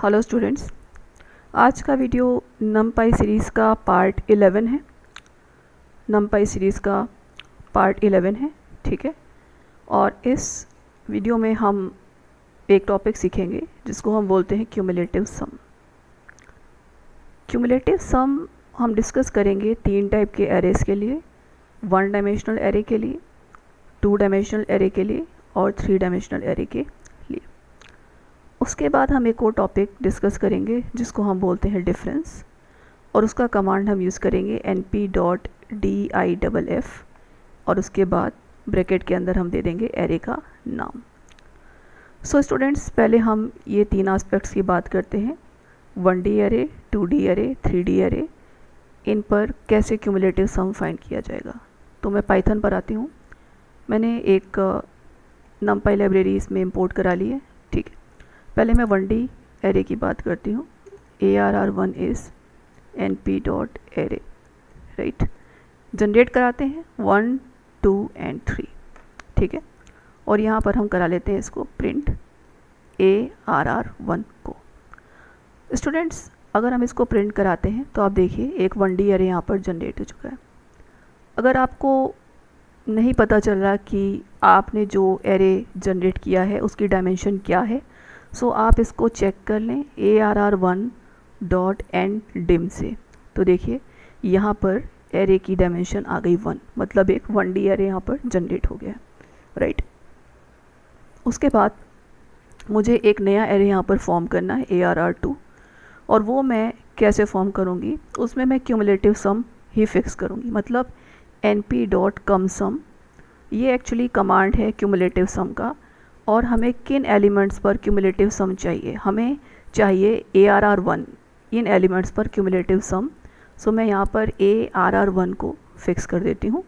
Hello students, आज का video नमपाई series का पार्ट 11 है। नमपाई सीरीज़ का पार्ट 11 है, ठीक है। और इस वीडियो में हम एक टॉपिक सीखेंगे जिसको हम बोलते हैं क्यूमुलेटिव सम। क्यूमुलेटिव सम हम डिस्कस करेंगे 3 टाइप के एरेज़ के लिए, 1 डायमेंशनल एरे के लिए, 2 डायमेंशनल एरे के लिए और 3 डायमेंशनल एरे के लिए। उसके बाद हम एक और टॉपिक डिस्कस करेंगे जिसको हम बोलते हैं डिफरेंस, और उसका कमांड हम यूज़ करेंगे np.diff, और उसके बाद ब्रैकेट के अंदर हम दे देंगे एरे का नाम। सो स्टूडेंट्स, पहले हम ये 3 एस्पेक्ट्स की बात करते हैं, 1D array, 2D array, 3D array. इन पर कैसे क्यूमुलेटिव सम फाइंड किया जाएगा। तो मैं पाइथन पर आती हूँ। मैंने एक numpy लाइब्रेरी इसमें इंपोर्ट करा ली है, ठीक है। पहले मैं 1D एरे की बात करती हूँ। ARR1 is np.array, right. Generate कराते हैं 1, 2 एंड 3, ठीक है। और यहाँ पर हम करा लेते हैं इसको प्रिंट ARR1 को। स्टूडेंट्स, अगर हम इसको प्रिंट कराते हैं तो आप देखिए एक 1D एरे यहाँ पर जनरेट हो चुका है। अगर आपको नहीं पता चल रहा कि आपने जो एरे जनरेट किया है उसकी डायमेंशन क्या है, सो आप इसको चेक कर लें ARR1.endDim से। तो देखिए यहाँ पर एरे की डायमेंशन आ गई 1, मतलब एक 1D एरे यहाँ पर जनरेट हो गया, राइट। उसके बाद मुझे एक नया एरे यहाँ पर फॉर्म करना है ARR2, और वो मैं कैसे फॉर्म करूँगी, उसमें मैं क्यूमुलेटिव सम ही फिक्स करूँगी, मतलब np.comSum। ये एक्चुअली कमांड है क्यूमुलेटिव सम का। और हमें किन एलिमेंट्स पर क्यूमुलेटिव सम चाहिए, हमें चाहिए ARR1 इन एलिमेंट्स पर क्यूमुलेटिव सम। सो मैं यहाँ पर ARR1 को फिक्स कर देती हूँ,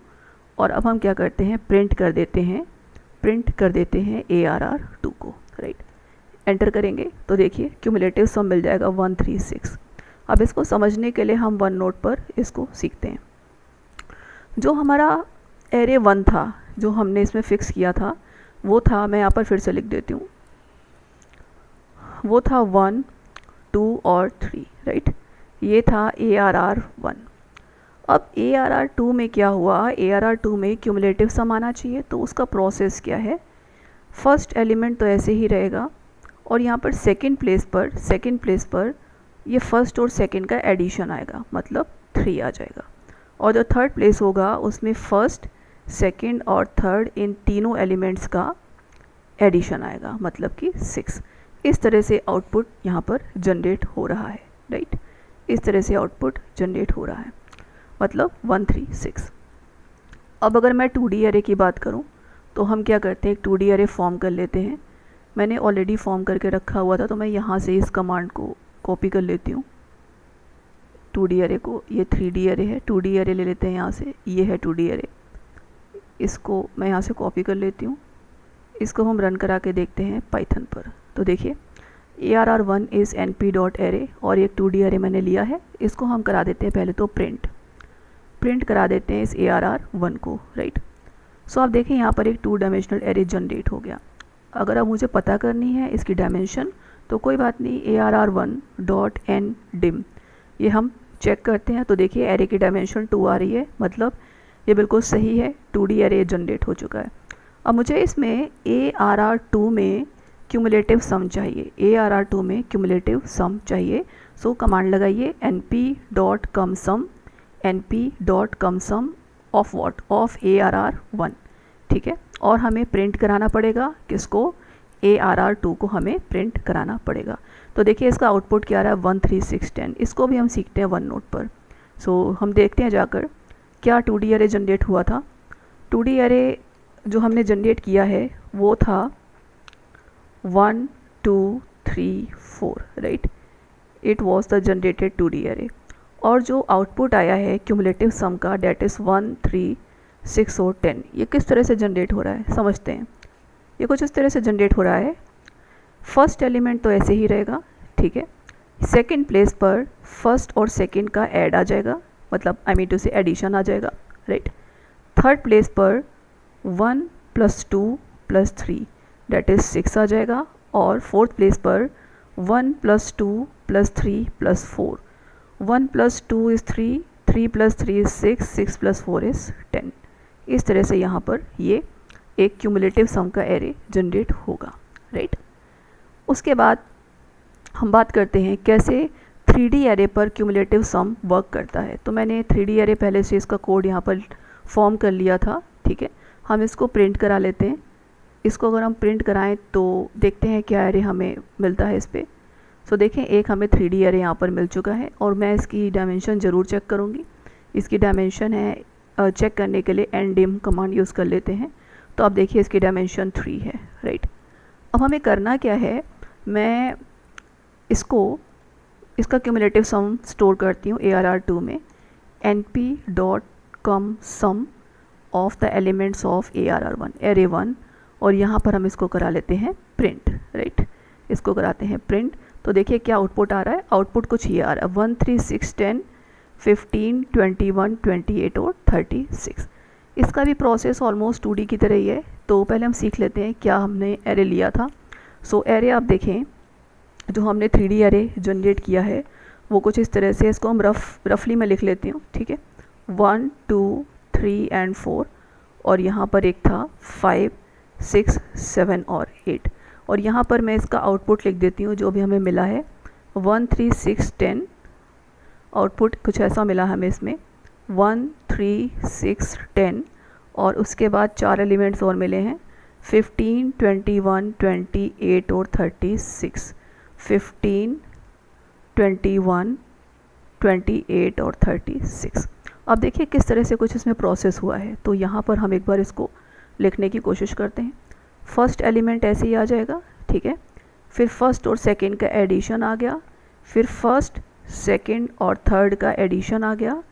और अब हम क्या करते हैं, प्रिंट कर देते हैं ARR2 को, राइट। एंटर करेंगे तो देखिए क्यूमुलेटिव सम मिल जाएगा 136। अब इसको समझने के लिए हम वन नोट पर इसको सीखते हैं। जो हमारा एरे 1 था, जो हमने इसमें फ़िक्स किया था, वो था, मैं यहाँ पर फिर से लिख देती हूँ, वो था 1, 2 और 3, राइट। ये था ARR1। अब ARR2 में क्या हुआ, ARR2 में क्यूमुलेटिव सम आना चाहिए, तो उसका प्रोसेस क्या है, फर्स्ट एलिमेंट तो ऐसे ही रहेगा, और यहाँ पर सेकंड प्लेस पर ये फर्स्ट और सेकंड का एडिशन आएगा, मतलब 3 आ जाएगा। और जो थर्ड प्लेस होगा उसमें फर्स्ट, सेकंड और थर्ड इन तीनों एलिमेंट्स का एडिशन आएगा, मतलब कि 6। इस तरह से आउटपुट यहाँ पर जनरेट हो रहा है, राइट। इस तरह से आउटपुट जनरेट हो रहा है, मतलब 136। अब अगर मैं 2D एरे की बात करूँ तो हम क्या करते हैं, एक 2D एरे फॉर्म कर लेते हैं। मैंने ऑलरेडी फॉर्म करके रखा हुआ था, तो मैं यहाँ से इस कमांड को कॉपी कर लेती हूँ 2D एरे को। ये 3D एरे है, 2D एरे ले लेते हैं यहाँ से, ये है 2D एरे। इसको मैं यहाँ से कॉपी कर लेती हूँ, इसको हम रन करा के देखते हैं पाइथन पर। तो देखिए ARR1 इज़ np.array, और एक 2D एरे मैंने लिया है, इसको हम करा देते हैं पहले तो प्रिंट करा देते हैं इस ARR1 को, राइट। सो आप देखें यहाँ पर एक 2 डायमेंशनल एरे जनरेट हो गया। अगर अब मुझे पता करनी है इसकी डायमेंशन, तो कोई बात नहीं, ARR1.endDim ये हम चेक करते हैं। तो देखिए एरे की डायमेंशन 2 आ रही है, मतलब ये बिल्कुल सही है, 2D एरे जनरेट हो चुका है। अब मुझे इसमें ARR2 में क्यूमुलेटिव सम चाहिए, ARR2 में क्यूमुलेटिव सम चाहिए। सो कमांड लगाइए np.comSum of what, of ARR1, ठीक है। और हमें प्रिंट कराना पड़ेगा किसको, ARR2 को हमें प्रिंट कराना पड़ेगा। तो देखिए इसका आउटपुट क्या आ रहा है, 13610। इसको भी हम सीखते हैं वन नोट पर। सो हम देखते हैं जाकर क्या 2D एरे जनरेट हुआ था। 2D एरे जो हमने जनरेट किया है वो था 1, 2, 3, 4, right. It was the generated 2D array. और जो आउटपुट आया है क्यूमुलेटिव सम का, डेट इज़ 1, 3, 6 और 10। ये किस तरह से जनरेट हो रहा है समझते हैं। ये कुछ इस तरह से जनरेट हो रहा है, फर्स्ट एलिमेंट तो ऐसे ही रहेगा, ठीक है। सेकंड प्लेस पर फर्स्ट और सेकंड का ऐड आ जाएगा, मतलब आई मीन टू से एडिशन आ जाएगा, राइट। थर्ड प्लेस पर 1 + 2 + 3 डेट इज़ 6 आ जाएगा, और फोर्थ प्लेस पर 1 + 2 + 3 + 4, 1 + 2 is 3, 3 + 3 is 6, 6 + 4 is 10। इस तरह से यहाँ पर ये एक क्यूमुलेटिव सम का एरे जनरेट होगा, राइट। उसके बाद हम बात करते हैं कैसे 3D एरे पर क्यूमुलेटिव सम वर्क करता है। तो मैंने 3D एरे पहले से इसका कोड यहाँ पर फॉर्म कर लिया था, ठीक है। हम इसको प्रिंट करा लेते हैं। इसको अगर हम प्रिंट कराएं तो देखते हैं क्या एरे हमें मिलता है इस पर। सो देखें, एक हमें 3D एरे यहाँ पर मिल चुका है और मैं इसकी डायमेंशन ज़रूर चेक करूँगी। इसकी डायमेंशन है, चेक करने के लिए ndim कमांड यूज़ कर लेते हैं। तो आप देखिए इसकी डायमेंशन 3 है, राइट। अब हमें करना क्या है, मैं इसका क्यूमुलेटिव सम स्टोर करती हूँ ARR2 में, np.com sum of the elements of ARR1 array 1, और यहाँ पर हम इसको करा लेते हैं प्रिंट, राइट। इसको कराते हैं प्रिंट। तो देखिए क्या आउटपुट आ रहा है। आउटपुट कुछ ये आ रहा है 1 3 6 10 15 21 28 और 36। इसका भी प्रोसेस ऑलमोस्ट 2D की तरह ही है। तो पहले हम सीख लेते हैं क्या हमने एरे लिया था। सो एरे आप देखें, जो हमने 3D एरे जनरेट किया है वो कुछ इस तरह से, इसको हम रफली मैं लिख लेती हूँ, ठीक है। 1 2 3 एंड 4, और यहाँ पर एक था 5 6 7 और 8, और यहाँ पर मैं इसका आउटपुट लिख देती हूँ जो भी हमें मिला है 1 3 6 10। आउटपुट कुछ ऐसा मिला हमें इसमें 1 3 6 10, और उसके बाद 4 एलिमेंट्स और मिले हैं 15 21 28 और 36, 15 21 28 और 36। अब देखिए किस तरह से कुछ इसमें प्रोसेस हुआ है। तो यहाँ पर हम एक बार इसको लिखने की कोशिश करते हैं। फर्स्ट एलिमेंट ऐसे ही आ जाएगा, ठीक है। फिर फर्स्ट और सेकंड का एडिशन आ गया, फिर फर्स्ट सेकंड और थर्ड का एडिशन आ गया,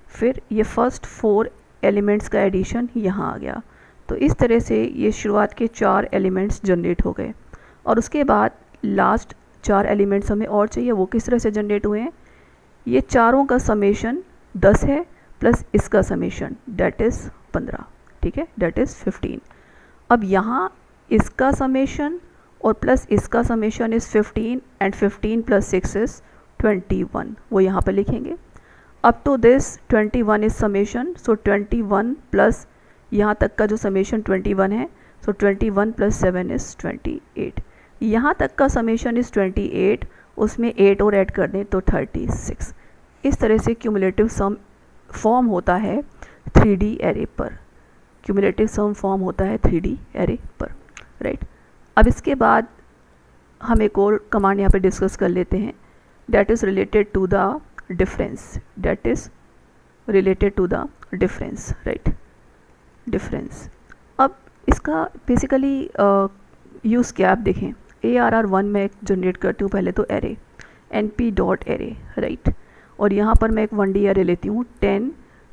फिर ये फर्स्ट 4 एलिमेंट्स का एडिशन यहाँ आ गया। तो इस तरह से ये शुरुआत के 4 एलिमेंट्स जनरेट हो गए, और उसके बाद लास्ट 4 एलिमेंट्स हमें और चाहिए। वो किस तरह से जनरेट हुए हैं, ये चारों का समेशन 10 है प्लस इसका समेशन डेट इज़ 15, ठीक है, डेट इज़ 15। अब यहाँ इसका समेशन और प्लस इसका समेशन इज़ 15 एंड 15 + 6 इज़ 21, वो यहाँ पर लिखेंगे। Up to this 21 is summation, so 21 plus यहाँ तक का जो समेशन 21 है, सो 21 + 7 इज़ 28। यहाँ तक का समेशन इज़ 28, उसमें 8 और ऐड कर दें तो 36। इस तरह से क्यूमुलेटिव सम फॉर्म होता है 3D एरे पर। क्यूमुलेटिव सम फॉर्म होता है 3D एरे पर, राइट। अब इसके बाद हम एक और कमांड यहाँ पे डिस्कस कर लेते हैं, that is related to the difference, that is related to the difference, right, difference. अब इसका बेसिकली यूज़ क्या आप देखें, ARR1 में एक जनरेट करती हूँ पहले तो एरे np.array, राइट। और यहाँ पर मैं एक 1D एरे लेती हूँ 10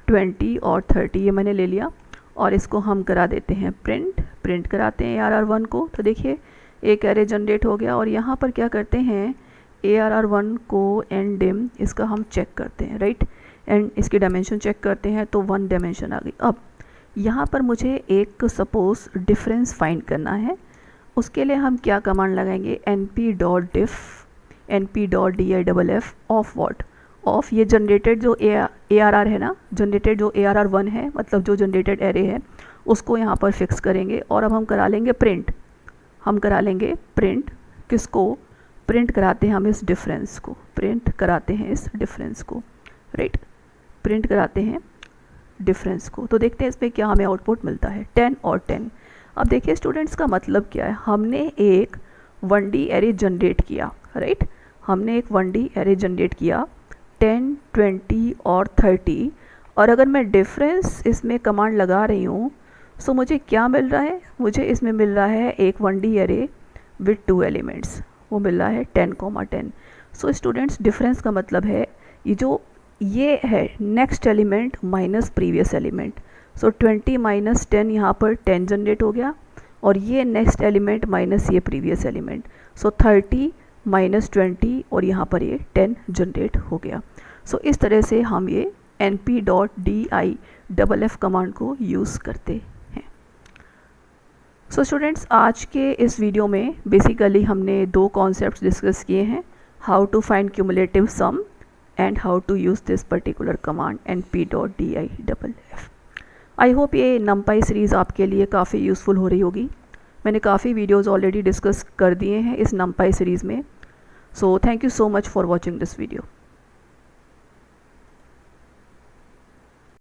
20 और 30, ये मैंने ले लिया, और इसको हम करा देते हैं प्रिंट कराते हैं ARR1 को। तो देखिए एक एरे जनरेट हो गया, और यहाँ पर क्या करते हैं ARR1 को ndim इसका हम चेक करते हैं, राइट, एंड इसकी डायमेंशन चेक करते हैं तो 1 डायमेंशन आ गई। अब यहाँ पर मुझे एक सपोज डिफरेंस फाइंड करना है, उसके लिए हम क्या कमांड लगाएंगे, np.diff np.diff of what, of ये जनरेटेड जो ARR है ना, जनरेटेड जो ARR1 है, मतलब जो जनरेटेड एरे है उसको यहाँ पर फिक्स करेंगे। और अब हम करा लेंगे प्रिंट, हम करा लेंगे प्रिंट, किसको प्रिंट कराते हैं हम इस डिफरेंस को, प्रिंट कराते हैं इस डिफरेंस को, राइट, प्रिंट कराते हैं डिफरेंस को। तो देखते हैं इसमें क्या हमें आउटपुट मिलता है 10 और 10। अब देखिए स्टूडेंट्स का मतलब क्या है, हमने एक 1D एरे जनरेट किया, राइट, हमने एक 1D एरे जनरेट किया 10 20 और 30, और अगर मैं डिफरेंस इसमें कमांड लगा रही हूँ सो मुझे क्या मिल रहा है, मुझे इसमें मिल रहा है एक 1D एरे विद 2 एलिमेंट्स, वो मिल रहा है 10, 10। सो स्टूडेंट्स डिफरेंस का मतलब है ये है next element minus previous element. So 20 - 10 यहाँ पर 10 जनरेट हो गया, और ये नेक्स्ट एलिमेंट माइनस ये प्रीवियस एलिमेंट, सो 30 - 20, और यहाँ पर ये 10 जनरेट हो गया। सो इस तरह से हम ये np.diff कमांड को यूज़ करते हैं। सो स्टूडेंट्स, आज के इस वीडियो में बेसिकली हमने दो कॉन्सेप्ट्स डिस्कस किए हैं, how to find cumulative sum and how to use this particular command np.diff। I hope ये numpy सीरीज़ आपके लिए काफ़ी यूज़फुल हो रही होगी। मैंने काफ़ी वीडियोज़ ऑलरेडी डिस्कस कर दिए हैं इस numpy सीरीज़ में। So thank you so much for watching this video.